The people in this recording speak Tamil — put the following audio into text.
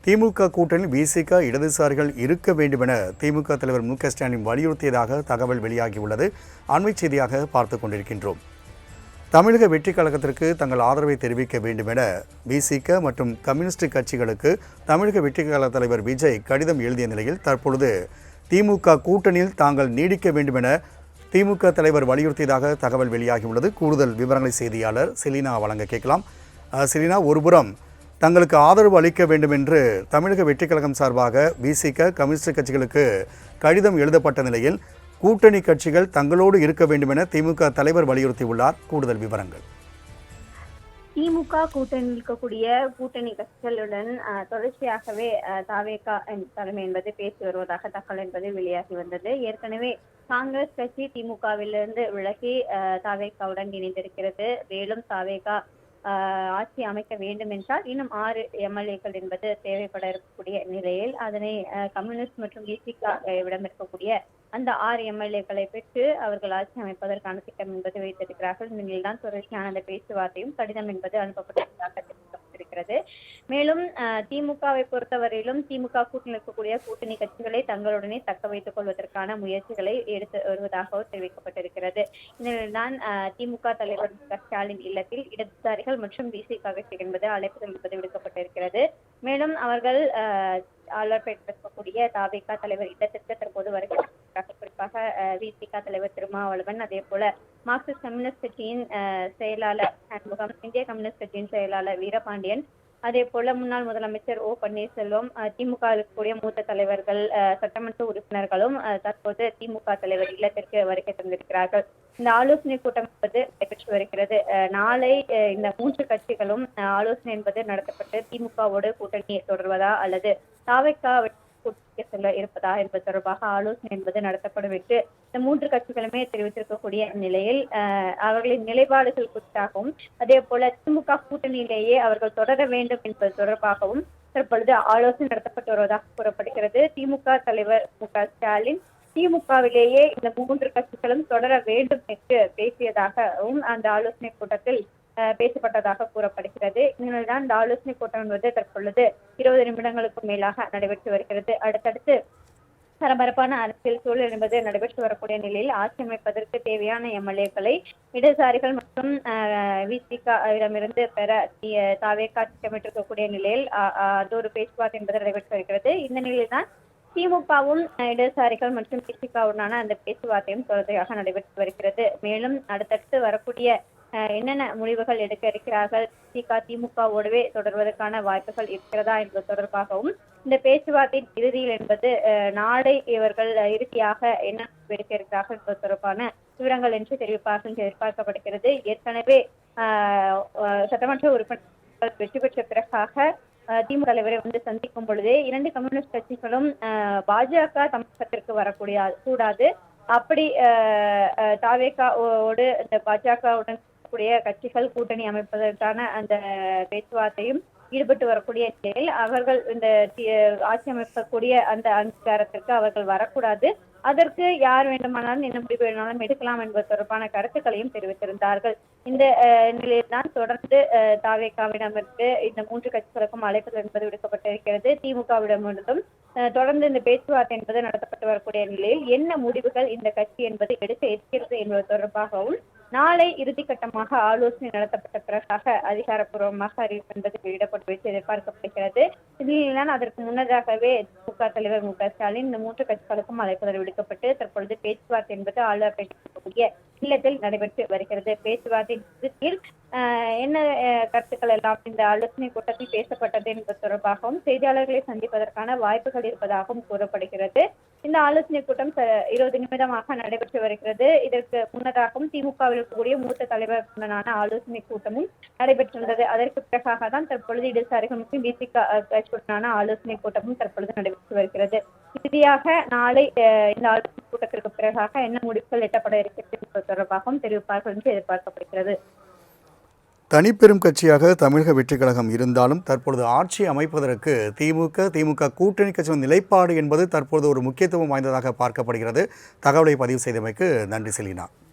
திமுக கூட்டணியில் விசிக இடதுசாரிகள் இருக்க வேண்டுமென திமுக தலைவர் மு.க.ஸ்டாலின் வலியுறுத்தியதாக தகவல் வெளியாகியுள்ளது. அண்மை செய்தியாக பார்த்துக் கொண்டிருக்கின்றோம். தமிழக வெற்றிக் கழகத்திற்கு தங்கள் ஆதரவை தெரிவிக்க வேண்டுமென விசிக மற்றும் கம்யூனிஸ்ட் கட்சிகளுக்கு தமிழக வெற்றிக் கழக தலைவர் விஜய் கடிதம் எழுதிய நிலையில் தற்பொழுது திமுக கூட்டணியில் தாங்கள் நீடிக்க வேண்டுமென திமுக தலைவர் வலியுறுத்தியதாக தகவல் வெளியாகியுள்ளது. கூடுதல் விவரங்களை செய்தியாளர் செலினா வழங்க கேட்கலாம். செலினா, ஒருபுறம் தங்களுக்கு ஆதரவு அளிக்க வேண்டும் என்று தமிழக வெற்றிக் கழகம் சார்பாக விசிக கம்யூனிஸ்ட் கட்சிகளுக்கு கடிதம் எழுதப்பட்ட நிலையில் கூட்டணி கட்சிகள் தங்களோடு இருக்க வேண்டும் என திமுக தலைவர் வலியுறுத்தியுள்ளார். கூடுதல் விவரங்கள். திமுக கூட்டணியில் இருக்கக்கூடிய கூட்டணி கட்சிகளுடன் தொடர்ச்சியாகவே தாவேகா தலைமை என்பது பேசி வருவதாக தகவல் என்பது வெளியாகி வந்தது. ஏற்கனவே காங்கிரஸ் கட்சி திமுகவிலிருந்து விலகி தாவேகாவுடன் இணைந்திருக்கிறது. மேலும் தாவேகா ஆட்சி அமைக்க வேண்டும் என்றால் இன்னும் 6 எம்எல்ஏக்கள் என்பது தேவைப்பட இருக்கக்கூடிய நிலையில் அதனை கம்யூனிஸ்ட் மற்றும் விசிக-விடம் இருக்கக்கூடிய அந்த 6 எம்எல்ஏக்களை பெற்று அவர்கள் ஆட்சி அமைப்பதற்கான திட்டம் என்பது வைத்திருக்கிறார்கள். இந்த நிலையில்தான் தொடர்ச்சியான அந்த பேச்சுவார்த்தையும் கடிதம் என்பது அனுப்பப்பட்டிருப்பதாக தெரிவிக்கப்பட்டிருக்கிறது. மேலும் திமுகவை பொறுத்தவரையிலும் திமுக கூட்டணியில் இருக்கக்கூடிய கூட்டணி கட்சிகளை தங்களுடனே தக்க வைத்துக் கொள்வதற்கான முயற்சிகளை எடுத்து வருவதாகவும் தெரிவிக்கப்பட்டிருக்கிறது. இதனால்தான் திமுக தலைவர் மு.க.ஸ்டாலின் இல்லத்தில் இடதுசாரிகள் மற்றும் விசிக கட்சி என்பது அழைப்புதல் என்பது விடுக்கப்பட்டிருக்கிறது. மேலும் அவர்கள் இருக்கக்கூடிய தாவேகா தலைவர் இல்லத்திற்கு தற்போது வருகிறார். குறிப்பாக விசிக தலைவர் திருமாவளவன், அதே போல மார்க்சிஸ்ட் கம்யூனிஸ்ட் கட்சியின் செயலாளர் சண்முகம், இந்திய கம்யூனிஸ்ட் கட்சியின் செயலாளர் வீரபாண்டியன், அதே போல முன்னாள் முதலமைச்சர் ஓ பன்னீர்செல்வம், திமுக இருக்கக்கூடிய மூத்த தலைவர்கள், சட்டமன்ற உறுப்பினர்களும் தற்போது திமுக தலைவர் இல்லத்திற்கு வருகை தந்திருக்கிறார்கள். இந்த ஆலோசனை கூட்டம் என்பது நடைபெற்று வருகிறது. நாளை இந்த 3 கட்சிகளும் ஆலோசனை என்பது நடத்தப்பட்டு திமுகவோடு கூட்டணியை தொடர்வதா அல்லது தாவேகா செல்ல இருப்பதா என்பது தொடர்பாக ஆலோசனை என்பது நடத்தப்படும் என்று இந்த 3 கட்சிகளுமே தெரிவித்திருக்கக்கூடிய நிலையில் அவர்களின் நிலைப்பாடுகள் குறித்தாகவும் அதே போல திமுக கூட்டணியிலேயே அவர்கள் தொடர வேண்டும் என்பது தொடர்பாகவும் தற்பொழுது ஆலோசனை நடத்தப்பட்டு வருவதாக கூறப்படுகிறது. திமுக தலைவர் மு.க.ஸ்டாலின் திமுகவிலேயே இந்த 3 கட்சிகளும் தொடர வேண்டும் என்று பேசியதாகவும் அந்த ஆலோசனை கூட்டத்தில் பேசப்பட்டதாக கூறப்படுகிறது. இதனால்தான் இந்த ஆலோசனை கூட்டம் என்பது தற்பொழுது 20 நிமிடங்களுக்கு மேலாக நடைபெற்று வருகிறது. அடுத்தடுத்து பரபரப்பான அரசியல் சூழல் என்பது நடைபெற்று வரக்கூடிய நிலையில் ஆட்சி அமைப்பதற்கு தேவையான எம்எல்ஏக்களை இடதுசாரிகள் மற்றும் விசிக-இடமிருந்து பெற தாவேகா திட்டமிட்டிருக்கக்கூடிய நிலையில் அது ஒரு பேச்சுவார்த்தை என்பது நடைபெற்று வருகிறது. இந்த நிலையில்தான் திமுகவும் இடதுசாரிகள் மற்றும் விசிக-உடனான அந்த பேச்சுவார்த்தையும் தொடர்ச்சியாக நடைபெற்று வருகிறது. மேலும் அடுத்தடுத்து வரக்கூடிய என்னென்ன முடிவுகள் எடுக்க இருக்கிறார்கள், திமுகவோடவே தொடர்வதற்கான வாய்ப்புகள் இருக்கிறதா என்பது தொடர்பாகவும் இந்த பேச்சுவார்த்தையின் இறுதியில் என்பது நாளை இவர்கள் இறுதியாக என்ன எடுக்க இருக்கிறார்கள் என்பது தொடர்பான விவரங்கள் என்று தெரிவிப்பார்கள் எதிர்பார்க்கப்படுகிறது. ஏற்கனவே சட்டமன்ற உறுப்பினர்கள் வெற்றி பெற்ற பிறகாக திமுக தலைவரை சந்திக்கும் பொழுதே 2 கம்யூனிஸ்ட் கட்சிகளும் பாஜக தமிழகத்திற்கு வரக்கூடிய கூடாது, அப்படி தாவேகாவோடு இந்த பாஜகவுடன் கூடிய கட்சிகள் கூட்டணி அமைப்பதற்கான அந்த பேச்சுவார்த்தையும் ஈடுபட்டு வரக்கூடிய நிலையில் அவர்கள் இந்த ஆட்சி அமைக்கக்கூடிய அந்த அங்கீகாரத்திற்கு அவர்கள் வரக்கூடாது, அதற்கு யார் வேண்டுமானாலும் என்ன முடிவு வேணுமானாலும் எடுக்கலாம் என்பது தொடர்பான கருத்துக்களையும் தெரிவித்திருந்தார்கள். இந்த நிலையில்தான் தொடர்ந்து தாவேகாவிடமிருந்து இந்த 3 கட்சிகளுக்கும் அழைப்புகள் என்பது விடுக்கப்பட்டிருக்கிறது. திமுகவிடமிருந்தும் தொடர்ந்து இந்த பேச்சுவார்த்தை என்பது நடத்தப்பட்டு வரக்கூடிய நிலையில் என்ன முடிவுகள் இந்த கட்சி என்பது எடுக்க இருக்கிறது என்பது தொடர்பாகவும் நாளை இறுதிக்கட்டமாக ஆலோசனை நடத்தப்பட்ட பிறகாக அதிகாரப்பூர்வமாக அறிவிப்பு என்பது வெளியிடப்பட்டு எதிர்பார்க்கப்படுகிறது. இதில்தான் அதற்கு முன்னதாகவே திமுக தலைவர் மு.க.ஸ்டாலின் இந்த 3 கட்சிகளுக்கும் அழைப்புதல் விடுக்கப்பட்டு தற்பொழுது பேச்சுவார்த்தை என்பது ஆளுநர் இல்லத்தில் நடைபெற்று வருகிறது. பேச்சுவார்த்தை இறுதியில் என்ன கருத்துக்கள் எல்லாம் இந்த ஆலோசனை கூட்டத்தில் பேசப்பட்டது என்பது தொடர்பாகவும் செய்தியாளர்களை சந்திப்பதற்கான வாய்ப்புகள் இருப்பதாகவும் கூறப்படுகிறது. இந்த ஆலோசனை கூட்டம் 20 நிமிடமாக நடைபெற்று வருகிறது. இதற்கு முன்னதாகவும் திமுகவில் இருக்கக்கூடிய மூத்த தலைவர்களுடனான ஆலோசனை கூட்டமும் நடைபெற்றிருந்தது. அதற்கு பிறகாக தான் தற்பொழுது இடதுசாரிகள் மற்றும் விசிக-உடனான ஆலோசனை கூட்டமும் தற்பொழுது நடைபெற்று வருகிறது. இறுதியாக நாளை இந்த ஆலோசனை கூட்டத்திற்கு பிறகாக என்ன முடிவுகள் எட்டப்பட இருக்கிறது என்பது தொடர்பாகவும் தெரிவிப்பார்கள் என்று எதிர்பார்க்கப்படுகிறது. தனிப்பெரும் கட்சியாக தமிழக வெற்றிக் கழகம் இருந்தாலும் தற்பொழுது ஆட்சி அமைப்பதற்கு திமுக கூட்டணி கட்சியின் நிலைப்பாடு என்பது தற்போது ஒரு முக்கியத்துவம் வாய்ந்ததாக பார்க்கப்படுகிறது. தகவலை பதிவு செய்தமைக்கு நன்றி செலினா.